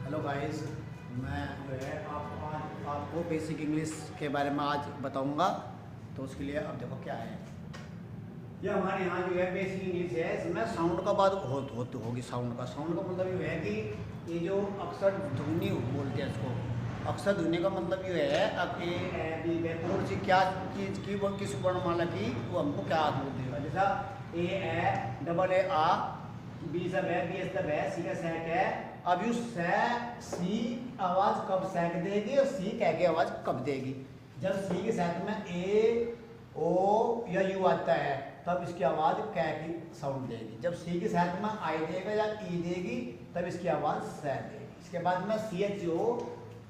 Hello guys, मैं जो है आपको बेसिक इंग्लिश के बारे में आज बताऊंगा। तो उसके लिए अब देखो क्या है, ये हमारे यहाँ जो है बेसिक इंग्लिश है। इसमें साउंड का बात होगी। साउंड का मतलब ये है कि ये जो अक्सर ध्वनि बोलते हैं इसको, अक्सर ध्वनि का मतलब ये है अब ए बी कौन सी क्या चीज़ की वो किस वर्णमाला की वो हमको क्या बोलते हैं। जैसा A double A uh, B सब है, बी सब है, सी का सेट है। अब यू सी आवाज कब सैक देगी और सी कह के आवाज कब देगी। जब सी के साथ में ए ओ या यू आता है तब इसकी आवाज कै की साउंड देगी। जब सी के साथ में आई देगा या ई देगी तब इसकी आवाज सै देगी। इसके बाद में सी एच ओ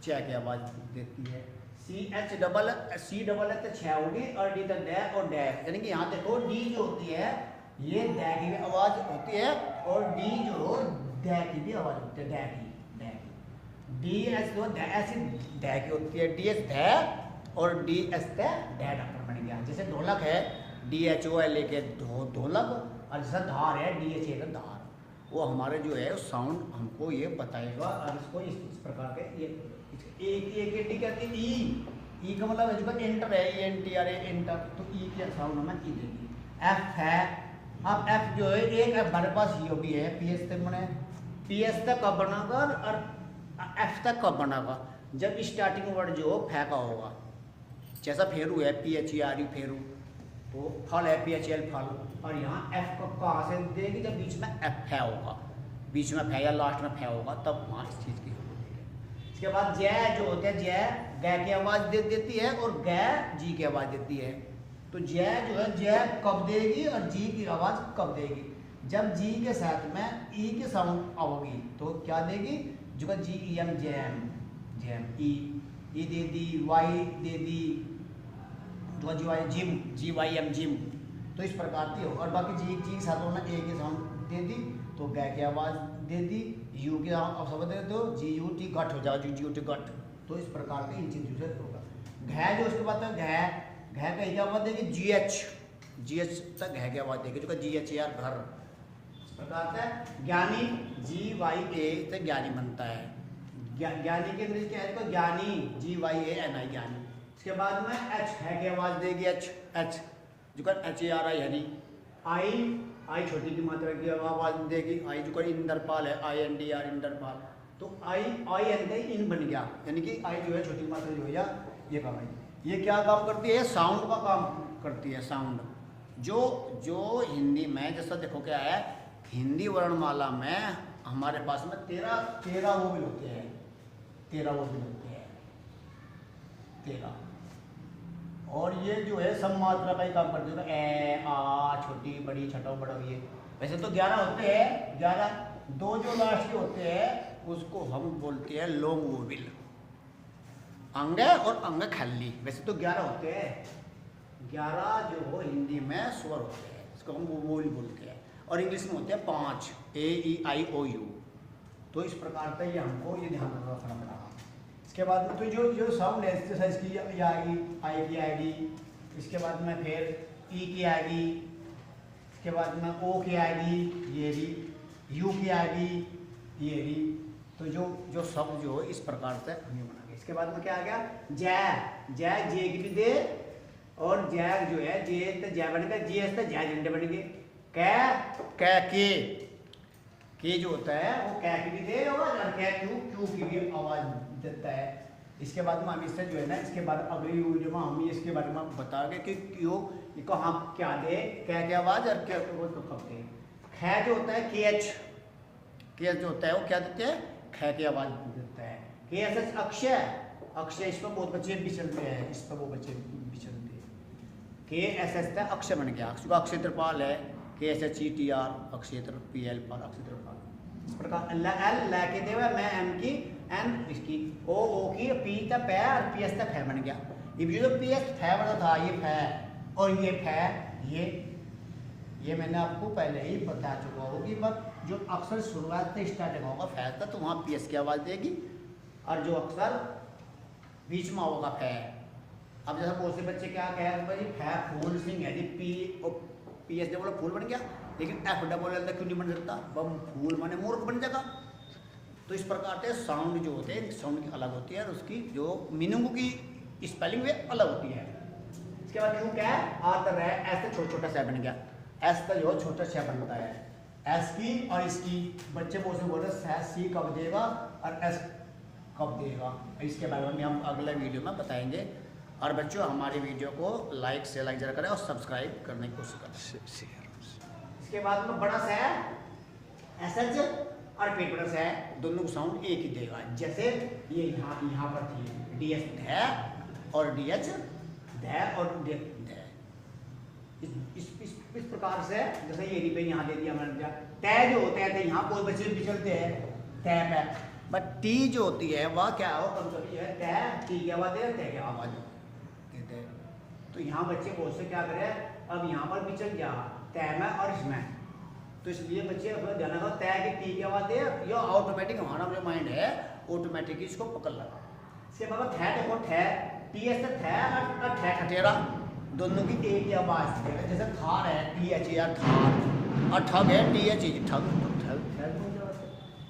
च की आवाज देती है। सी डबल है तो छ होगी और डी तो डै और डै, यानी कि यहाँ देखो डी जो होती है ये दै की भी आवाज होती है और डी जो दै की भी आवाज होती है। दै की डी एस जो ऐसी दै की होती है, डी एस दै और डी एस दै डॉक्टर बन गया। जैसे ढोलक है डी एच ओ एल के ढोलक, और जैसा धार है डी एच ए का धार। वो हमारे जो है साउंड हमको ये बताएगा। और इसको इस प्रकार के ये एक डी कहते हैं ई का मतलब है जो एंटर है, E N T R enter, तो ई के साउंड में ई देगी। एफ है, अब एफ जो है एक हमारे पास ये भी है पी एस तक बने, पी एस तक कब बनागा और एफ तक कब बनागा जब स्टार्टिंग वर्ड जो फै का होगा। जैसा फेरू है P H E R you फेरू, तो फल है पी एच एल फल, और यहाँ एफ को कहाँ से देगी जब बीच में एफ फै होगा, बीच में फै या लास्ट में फै होगा तब वहाँ इस चीज़ की होगी। इसके बाद जय जो होते हैं जय गै की आवाज़ देती है और गै जी की आवाज़ देती है। तो जय जो है जय कब देगी और जी की आवाज़ कब देगी। जब जी के साथ में ई की साउंड आओगी तो क्या देगी, जो G E M gem gem E दे दी, वाई दे दी, जो G Y gym, G Y M gym, तो इस प्रकार की हो। और बाकी जी के साथ में ए की साउंड दे दी तो गै की आवाज़ दे दी, यू के शब्द दे दो जी यू टी गट हो जाओ, जी यू टी गट। तो इस प्रकार के इन चीज़ों से होगा। घै जो उसके बाद घै घै का क्या आवाज़ देगी, जी एच तक घै की आवाज़ देगी, जो जी एच यार घर। इस प्रकार से ज्ञानी जी वाई ए तक ज्ञानी बनता है। ज्ञानी के अंग्रेजी क्या है तो ज्ञानी जी वाई ए एन आई ज्ञानी। इसके बाद में एच है की आवाज़ देगी, एच जो कर एच ए आर आई हरी। आई छोटी की मात्रा की आवाज़ देगी, आई जो कर इंद्रपाल है, I N D R Indrapal, तो आई एन इन बन गया, यानी कि आई जो है छोटी की मात्रा जो है ये काम है। ये क्या काम करती है, साउंड का काम करती है। साउंड जो हिंदी में जैसा देखो क्या है, हिंदी वर्णमाला में हमारे पास में 13 वो भी होते हैं, 13 और ये जो है सम मात्रा का ही काम करते हैं। ए आ छोटी बड़ी छठो बड़ो, ये वैसे तो 11 होते हैं, 11 दो जो लास्ट के होते हैं उसको हम बोलते हैं लॉन्ग वोविल, अंग और अंग खल्ली। वैसे तो 11 होते हैं, 11 जो हो हिंदी में स्वर होते हैं, इसको हम वोविल बोलते हैं। और इंग्लिश में होते हैं 5 ए ई आई ओ यू। तो इस प्रकार का ये हमको ये ध्यान रखना पड़ा। इसके बाद में तो जो साउंड है जैसे इसकी आई की आएगी, इसके बाद में फिर ई की आएगी, इसके बाद में ओ की आएगी ये भी, यू की आएगी ये भी। तो जो शब्द जो इस प्रकार से हमें बना गया। इसके बाद में क्या आ गया, जय जे की भी दे, और जैग जो है जे तो जय बन गया, जी एस तो जय झंडे बन गए। कै के जो होता है वो कै की भी दे और कै क्यू की भी आवाज देता है। इसके बाद में हम इससे जो है ना, इसके बाद अगली वीडियो में हम इसके बारे में बताएंगे कि क्यों इसको हम क्या दे, कै की आवाज और क्या वो तो कब दे। खै जो होता है के एच जो होता है वो क्या देते हैं, खै की आवाज देता है। के एस एच अक्षय इस पर बहुत बच्चे बिचलते हैं, इस पर वो बच्चे बिचलते हैं। के एस एच था अक्षय बन गया, अक्षेत्रपाल है, K S H E T R अक्षेत्र पी एल पर अक्षेत्रपाल। इस प्रकार एल ला के देवा, मैं एम की एन इसकी, ओ की पी तक पै और पी एस तक फै बन गया। ये जो पी एस फै बना था ये फै और ये फै ये मैंने आपको पहले ही बता चुका होगी। पर जो अक्सर शुरुआत से स्टार्टिंग होगा फै तक तो वहाँ पी एस की आवाज़ देगी, और जो अक्सर बीच में होगा फै। अब जैसा बहुत से बच्चे क्या कह रहे हैं, फै फूल सिंह है जी, पी एस डबल फूल बन गया, लेकिन एफ डबल एल तक क्यों नहीं बन सकता, बम फूल माने मूर्ख बन जाएगा। तो इस प्रकार से साउंड जो होते हैं साउंड की अलग होती है और उसकी जो मीनिंग की स्पेलिंग वे अलग होती है। इसके बाद क्यों क्या है आतर है ऐसे छोटा छोटा सा बन गया, एस का जो छोटा सा बनता है एस की और इसकी बच्चे बहुत से बोल रहे सी कब देगा और एस कब देगा, इसके बारे में हम अगले वीडियो में बताएंगे। और बच्चों हमारी वीडियो को लाइक जरा करें और सब्सक्राइब करने की कोशिश करें। इसके बाद में बड़ा सा है एस एच और पेपर से है, दोनों को साउंड एक ही देगा। जैसे ये यहाँ पर थी डी एस ध और डी एच ध और ड इस प्रकार से जैसे ये पे यहाँ दे दिया मैंने तय जो होते हैं यहाँ बहुत बच्चे पिछड़ते हैं तय पे, बट टी जो होती है वह क्या हो कम कभी है तय टी की आवाज है तय की आवाज देते हैं। तो यहाँ बच्चे बहुत से क्या करें अब यहाँ पर पिछड़ गया तय में और इसमें, तो इसलिए बच्चे अपना ध्यान रखो तय की टी की आवाज दे या ऑटोमेटिक हमारा जो माइंड है ऑटोमेटिक इसको पकड़ लगा। इसके बाद थे देखो थे टी एस थे और थे खटेरा दोनों की एक ही आवाज देगा। जैसे थार है टी एच या थार और ठग है टी एच ठग,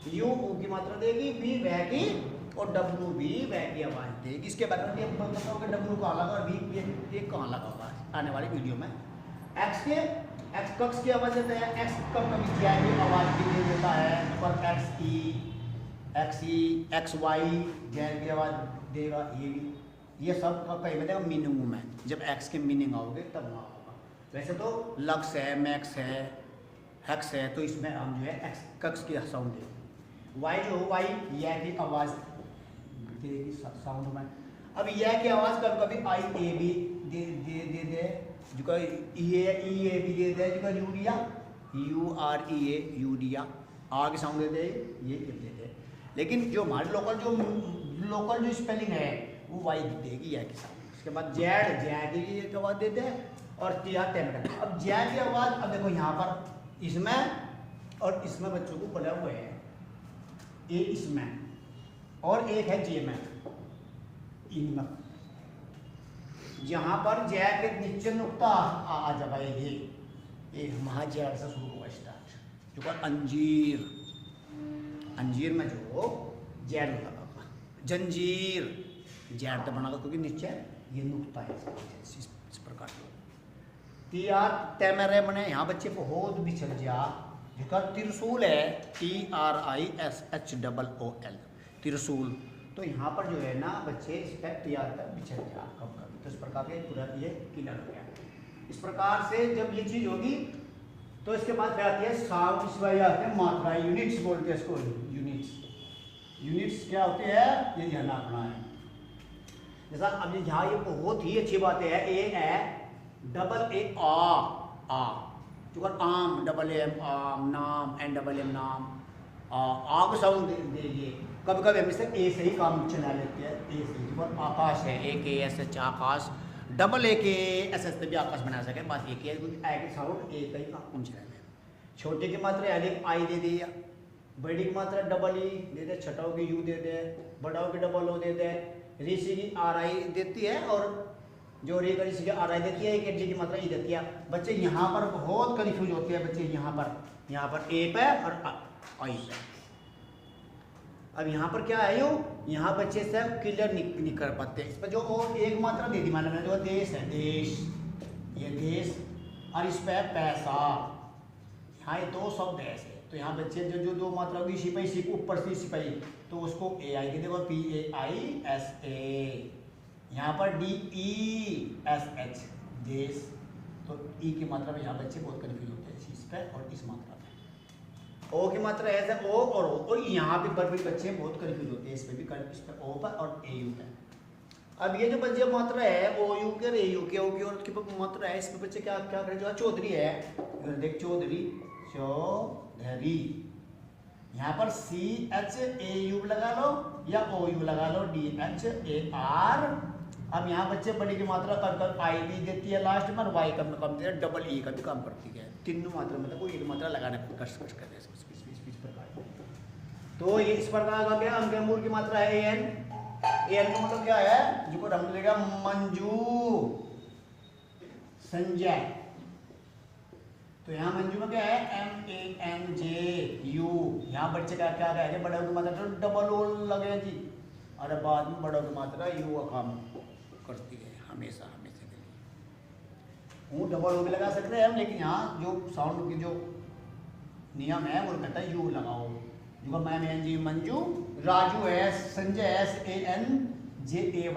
तो यू की मात्रा देगी बी वह की और डब्ल्यू भी वह की आवाज देगी। इसके बारे में हम बताओगे डब्ल्यू कहाँ लगा और बी एक कहाँ लगा हुआ आने वाली वीडियो में। एक्स के एक्स कक्स की आवाज देता है, एक्स कब कभी क्या की आवाज भी दे देता है पर एक्स ई एक्स वाई जैन की आवाज देगा। ये सब कहीं में मीनिंग में जब एक्स के मीनिंग आओगे तब वहाँ होगा। वैसे तो लक्स है मैक्स है हेक्स है, तो इसमें हम जो है एक्स कक्स की साउंड देंगे। वाई जो वाई यह की आवाज देगी साउंड में। अब यह की आवाज कभी कभी आई ए भी दे जो ए भी दे दे जो urea U R E A urea आ की साउंड दे दे ये दे दे। लेकिन जो हमारे लोकल जो स्पेलिंग है वो वाई देगी या के साथ। उसके बाद जेड जैड की एक आवाज देते हैं और टीआर टेन। अब जैड की आवाज अब देखो यहाँ पर इसमें और इसमें बच्चों को पढ़ा हुआ है ए इसमें और एक है जे में इनमें, जहाँ पर जैड के नीचे नुक्ता आ जाएगी ये महा जैड से शुरू हुआ स्टार्ट जो अंजीर अंजीर में जो जैड लगा जंजीर जैड तो बना क्योंकि नीचे ये नुक्ता है इस प्रकार टीआर तैमरे बने। यहाँ बच्चे बहुत भी चल जा जिसका त्रिशूल है TRISHOOL त्रिशूल, तो यहाँ पर जो है ना बच्चे इस पर टीआर पर बिछड़ जा कब कभी, तो इस प्रकार के पूरा ये क्लियर हो गया। इस प्रकार से जब ये चीज होगी तो इसके बाद फिर आती है साउंड, इस बार आते हैं मात्रा यूनिट्स बोलते हैं इसको। यूनिट्स क्या होते हैं ये ध्यान रखना है। जैसा अब यहाँ ये बहुत ही अच्छी बात है ए डबल ए आ जो आम डबल एम आम नाम एन डबल एम नाम आग साउंड देंगे। कभी कभी हम इसे ए से ही काम चला लेते हैं ए से ही। आकाश है ए के S H Akash double A के एस एस भी आकाश बना सके बात एक है साउंड ए का ही काम चला लें। छोटे की मात्रा आई दे दिया, बड़ी की मात्रा डबल ई दे दे, छठाओं की यू दे दे, बड़ाओं की डबल ओ दे दे, ऋषि की आर आई देती है और जो रे का ऋषि की आर आई देती है एक की मात्रा ई देती है। बच्चे यहाँ पर बहुत कन्फ्यूज होते हैं बच्चे यहाँ पर ए पे और आई पे। अब यहाँ पर क्या है यहाँ बच्चे से क्लियर नहीं कर पाते। इस पर जो और एक मात्रा दे दी मान लो जो देश है देश ये देश और इस पे पैसा, यहाँ ये दो शब्द है ऐसे। तो यहाँ बच्चे जो दो मात्रा होगी सिपाही ऊपर से सिपाही तो उसको ए आई के देखो PAISA, यहाँ पर DESH देश, तो ई की मात्रा में यहाँ बच्चे बहुत कन्फ्यूज होते हैं इस पे और इस मात्रा में। ओ की मात्रा ऐसे ओ और यहाँ पर भी बच्चे बहुत कन्फ्यूज होते हैं इस पे भी, इस पे ओ पर और ए यू पे। अब ये जो बच्चे मात्रा है ओ यू के और ए यू के, ओ की और की मात्रा है इस पे बच्चे क्या क्या करें। जो चौधरी है देख चौधरी यहाँ पर CHAU लगा लो या OU लगा लो DHAR। अब यहाँ बच्चे बड़ी की मात्रा कर आई भी देती है लास्ट में, वाई कम देती है, डबल ई का भी काम करती है। तीनों मात्रा में कोई एक मात्रा लगाने कष्ट करते हैं इस प्रकार। तो ये इस प्रकार का क्या अंकमूल की मात्रा है AN का मतलब क्या है जो हम लेगा मंजू संजय। तो यहाँ मंजू में क्या है MANJU। यहाँ बच्चे का क्या कहेंगे, बड़े की मात्रा डबल ओ लगे जी, और बाद में बड़ों की मात्रा यू का काम करती है हमेशा हमेशा के लिए। हूँ डबल ओ भी लगा सकते हैं हम, लेकिन यहाँ जो साउंड की जो नियम है वो कहता है यू लगाओ। जो MANJ मंजू, राजू है, संजय SANJAY ए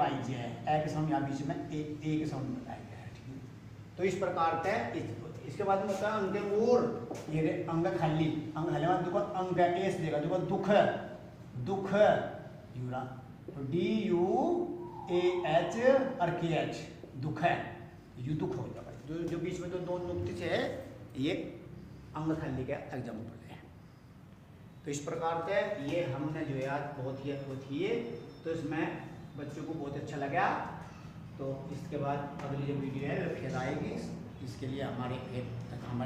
के साउंड यहाँ बीच में ए के साउंड बताया गया है, ठीक है। तो इस प्रकार से इसके बाद में होता है अंग मूर, ये अंग खाली, अंग खाली में दुख अंग एस देगा, दुख दुख दुख यूरा, तो DUAH और KH दुख है, यू दुख हो जाएगा। जो बीच में जो दो नुक्ते से है ये अंग खाली का एग्जाम्पल है। तो इस प्रकार से ये हमने जो है आज बहुत ही है, तो इसमें बच्चों को बहुत अच्छा लगा। तो इसके बाद अगली जो वीडियो है वो फिर आएगी। इसके लिए हमारे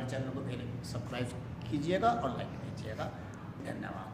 चैनल को फिर सब्सक्राइब कीजिएगा और लाइक कीजिएगा। धन्यवाद।